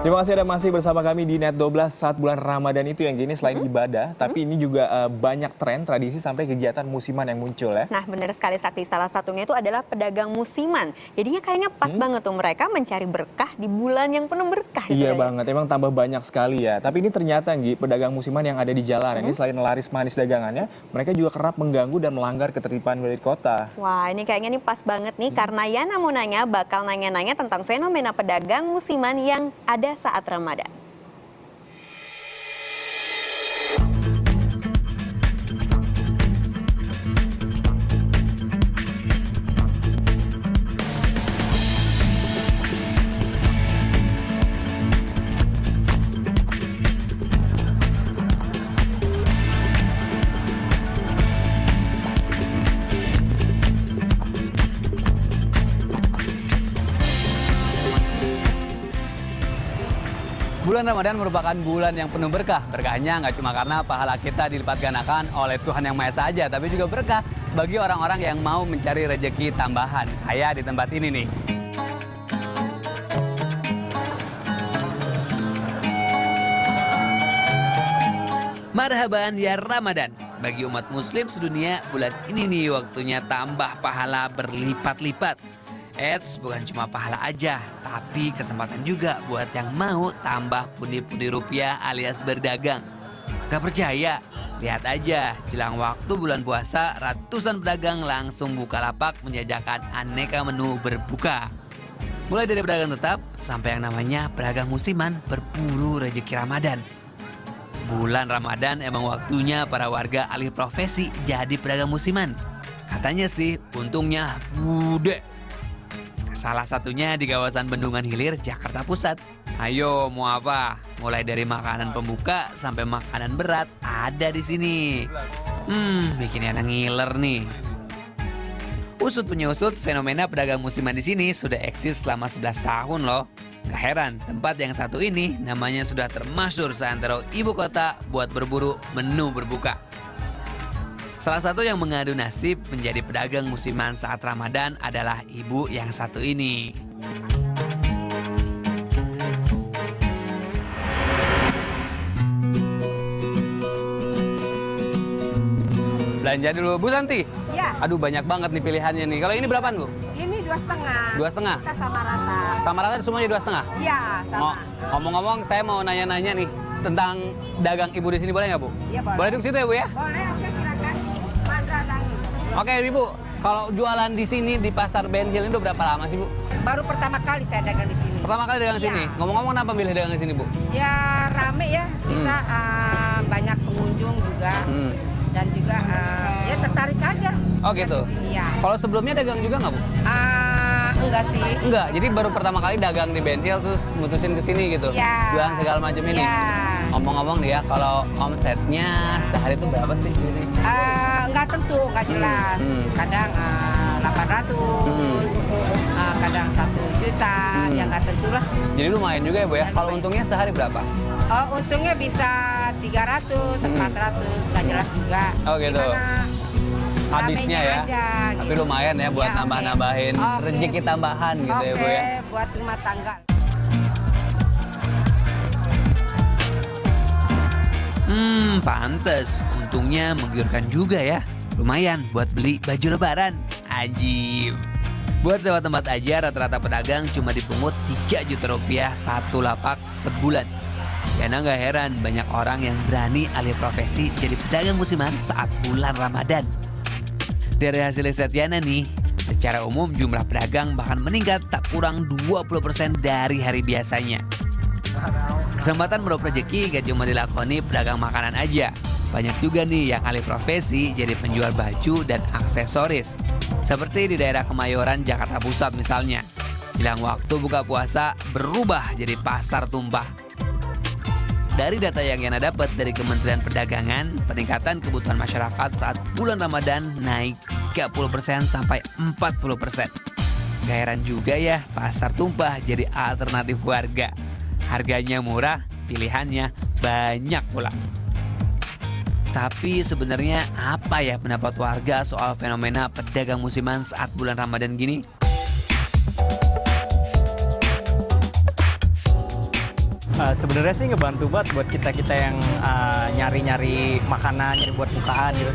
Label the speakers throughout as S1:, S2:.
S1: Terima kasih Anda masih bersama kami di Net 12 saat bulan Ramadan itu yang gini selain ibadah, tapi ini juga banyak tren, tradisi sampai kegiatan musiman yang muncul ya.
S2: Nah benar sekali Sakti, salah satunya itu adalah pedagang musiman. Jadinya kayaknya pas banget tuh mereka mencari berkah di bulan yang penuh berkah.
S1: Iya banget, emang tambah banyak sekali ya. Tapi ini ternyata Nggi, pedagang musiman yang ada di jalan ini selain laris manis dagangannya, mereka juga kerap mengganggu dan melanggar ketertiban wilayah kota.
S2: Wah ini kayaknya nih pas banget nih karena Yana Munanya bakal nanya-nanya tentang fenomena pedagang musiman yang ada saat Ramadan.
S3: Bulan Ramadan merupakan bulan yang penuh berkah. Berkahnya nggak cuma karena pahala kita dilipat gandakan oleh Tuhan Yang Maha Esa saja, tapi juga berkah bagi orang-orang yang mau mencari rezeki tambahan. Kayak di tempat ini nih. Marhaban ya Ramadan. Bagi umat muslim sedunia, bulan ini nih waktunya tambah pahala berlipat-lipat. Eits, bukan cuma pahala aja, tapi kesempatan juga buat yang mau tambah pundi-pundi rupiah alias berdagang. Gak percaya? Lihat aja, jelang waktu bulan puasa, ratusan pedagang langsung buka lapak menjajakan aneka menu berbuka. Mulai dari pedagang tetap, sampai yang namanya pedagang musiman berburu rezeki Ramadan. Bulan Ramadan emang waktunya para warga alih profesi jadi pedagang musiman. Katanya sih, untungnya gede. Salah satunya di kawasan Bendungan Hilir, Jakarta Pusat. Ayo, mau apa? Mulai dari makanan pembuka sampai makanan berat ada di sini. Bikin enak ngiler nih. Usut punya usut, fenomena pedagang musiman di sini sudah eksis selama 11 tahun loh. Gak heran, tempat yang satu ini namanya sudah termasyhur seantero ibu kota buat berburu menu berbuka. Salah satu yang mengadu nasib menjadi pedagang musiman saat Ramadan adalah ibu yang satu ini. Belanja dulu, Bu Santi.
S4: Ya.
S3: Aduh banyak banget nih pilihannya nih. Kalau ini berapaan, Bu?
S4: Ini 2,5.
S3: 2,5?
S4: Kita sama rata.
S3: Sama rata semuanya 2,5?
S4: Iya, sama.
S3: Ngomong-ngomong, saya mau nanya-nanya nih tentang dagang ibu di sini, boleh nggak, Bu?
S4: Iya, boleh.
S3: Boleh duduk situ ya, Bu ya?
S4: Boleh, oke silakan. Mandra Dangi.
S3: Oke, Ibu. Kalau jualan di sini di Pasar Ben Hill ini udah berapa lama sih, Bu?
S4: Baru pertama kali saya dagang di sini.
S3: Pertama kali dagang di
S4: Iya.
S3: sini. Ngomong-ngomong, kenapa milih dagang di sini, Bu?
S4: Ya rame ya. Kita banyak pengunjung juga. Dan juga ya tertarik aja.
S3: Oh gitu?
S4: Iya.
S3: Kalau sebelumnya dagang juga nggak, Bu?
S4: Enggak sih.
S3: Enggak, jadi baru pertama kali dagang di Ben Hill terus mutusin ke sini gitu?
S4: Iya.
S3: Jualan segala macam ini?
S4: Iya.
S3: Ngomong-ngomong nih ya, kalau omsetnya sehari itu berapa sih di sini?
S4: Enggak tentu, enggak jelas. Kadang 800, kadang 1 juta, ya enggak tentu lah.
S3: Jadi lumayan juga ya, Bu ya?
S4: Ya,
S3: Kalau
S4: lumayan.
S3: untungnya sehari berapa?
S4: Untungnya bisa 300, 400, nggak jelas juga.
S3: Oh gitu.
S4: Gimana
S3: Habisnya
S4: ramenya
S3: ya?
S4: aja,
S3: Tapi
S4: gitu.
S3: lumayan ya buat
S4: Ya, oke.
S3: nambah-nambahin
S4: Oke.
S3: rezeki tambahan gitu ya, Bu ya?
S4: Oke, buat rumah tangga.
S3: Pantes. Untungnya menggiurkan juga ya. Lumayan buat beli baju lebaran. Ajib. Buat sewa tempat aja rata-rata pedagang cuma dipungut 3 juta rupiah satu lapak sebulan. Yana nggak heran banyak orang yang berani alih profesi jadi pedagang musiman saat bulan Ramadan. Dari hasil riset Yana nih, secara umum jumlah pedagang bahkan meningkat tak kurang 20% dari hari biasanya. Kesempatan meraup rezeki gak cuma dilakoni pedagang makanan aja. Banyak juga nih yang alih profesi jadi penjual baju dan aksesoris. Seperti di daerah Kemayoran, Jakarta Pusat misalnya. Jelang waktu buka puasa berubah jadi pasar tumpah. Dari data yang Yana dapat dari Kementerian Perdagangan, peningkatan kebutuhan masyarakat saat bulan Ramadan naik 30% sampai 40%. Gak heran juga ya, pasar tumpah jadi alternatif warga. Harganya murah, pilihannya banyak pula. Tapi sebenarnya apa ya pendapat warga soal fenomena pedagang musiman saat bulan Ramadan gini?
S5: Sebenarnya sih ngebantu banget buat kita-kita yang nyari-nyari makanan, nyari buat bukaan gitu.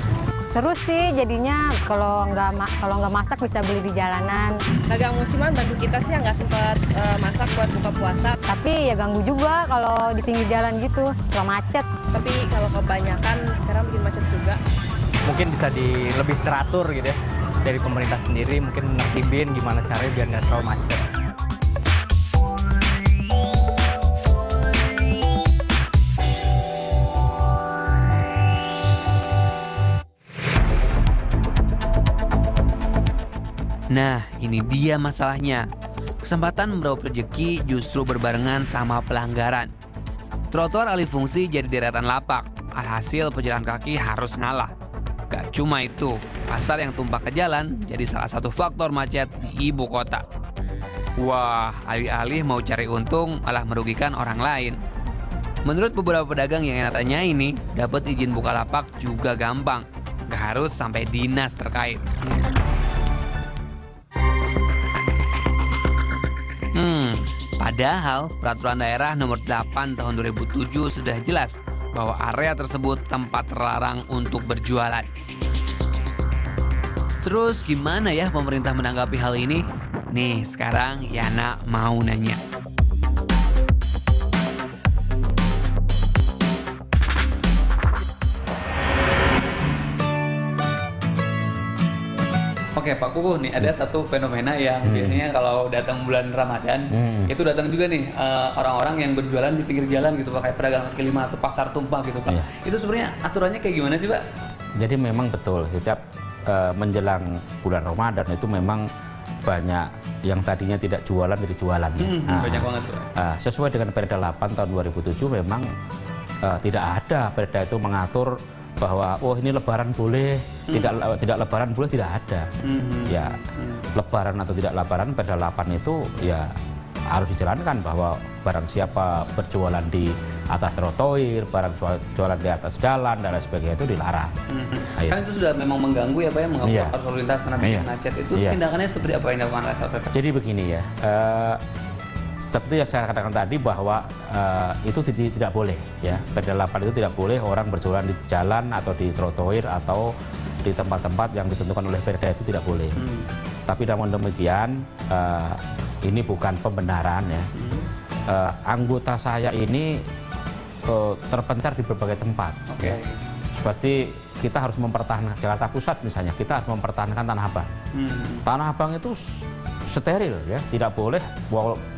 S6: Seru sih jadinya kalau nggak masak bisa beli di jalanan.
S7: Dagang musiman bantu kita sih yang nggak sempat masak buat buka puasa.
S6: Tapi ya ganggu juga kalau di pinggir jalan gitu, kalau macet.
S7: Tapi kalau kebanyakan sekarang bikin macet juga.
S5: Mungkin bisa lebih teratur gitu ya dari pemerintah sendiri, mungkin nertibin gimana caranya biar nggak terlalu macet.
S3: Nah, ini dia masalahnya. Kesempatan meraup rezeki justru berbarengan sama pelanggaran. Trotoar alih fungsi jadi deretan lapak. Alhasil pejalan kaki harus ngalah. Gak cuma itu, pasar yang tumpah ke jalan jadi salah satu faktor macet di ibu kota. Wah, alih-alih mau cari untung malah merugikan orang lain. Menurut beberapa pedagang yang enak tanya ini, dapat izin buka lapak juga gampang. Gak harus sampai dinas terkait. Padahal peraturan daerah nomor 8 tahun 2007 sudah jelas bahwa area tersebut tempat terlarang untuk berjualan. Terus gimana ya pemerintah menanggapi hal ini? Nih, sekarang Yana mau nanya.
S8: Oke Pak Kukuh, nih ada satu fenomena yang biasanya kalau datang bulan Ramadan itu datang juga nih orang-orang yang berjualan di pinggir jalan gitu Pak, kayak pedagang kaki lima atau pasar tumpah gitu Pak. Itu sebenarnya aturannya kayak gimana sih Pak?
S9: Jadi memang betul, setiap menjelang bulan Ramadan itu memang banyak yang tadinya tidak jualan jadi jualan.
S8: Banyak banget Pak.
S9: Sesuai dengan Perda 8 tahun 2007 memang tidak ada perda itu mengatur bahwa oh ini lebaran boleh, tidak lebaran boleh, tidak ada. Ya, lebaran atau tidak lebaran Perda 8 itu ya harus dijalankan bahwa barang siapa berjualan di atas trotoar, barang jualan di atas jalan dan lain sebagainya itu dilarang.
S8: Kan itu sudah memang mengganggu ya Pak ya, mengganggu arus lalu lintas karena bikin macet. Itu tindakannya seperti apa yang dilakukan oleh Satpol PP?
S9: Jadi begini ya, seperti yang saya katakan tadi bahwa itu tidak boleh ya, Perda 8 itu tidak boleh orang berjualan di jalan atau di trotoar atau di tempat-tempat yang ditentukan oleh Perda itu tidak boleh. Tapi namun demikian ini bukan pembenaran ya. Anggota saya ini terpencar di berbagai tempat. Ya. Seperti kita harus mempertahankan Jakarta Pusat misalnya, kita harus mempertahankan Tanah Abang. Tanah Abang itu steril ya, tidak boleh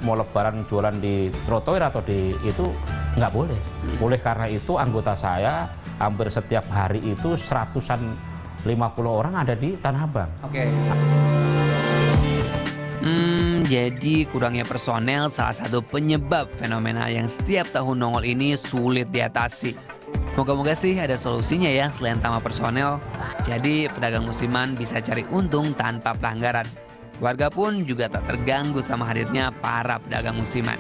S9: mau lebaran jualan di trotoar atau di itu nggak boleh. Oleh karena itu anggota saya hampir setiap hari itu 150 orang ada di Tanah Abang.
S3: Jadi kurangnya personel salah satu penyebab fenomena yang setiap tahun nongol ini sulit diatasi. Moga-moga sih ada solusinya ya selain tambah personel. Jadi pedagang musiman bisa cari untung tanpa pelanggaran. Warga pun juga tak terganggu sama hadirnya para pedagang musiman.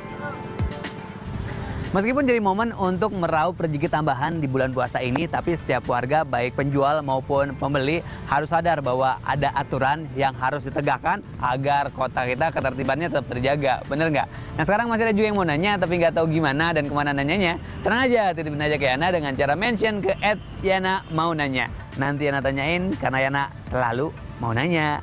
S8: Meskipun jadi momen untuk meraup rezeki tambahan di bulan puasa ini, tapi setiap warga baik penjual maupun pembeli harus sadar bahwa ada aturan yang harus ditegakkan agar kota kita ketertibannya tetap terjaga. Bener nggak? Nah sekarang masih ada juga yang mau nanya tapi nggak tahu gimana dan kemana nanyanya. Tenang aja, titipin aja ke Yana dengan cara mention ke @yana mau nanya. Nanti Yana tanyain karena Yana selalu mau nanya.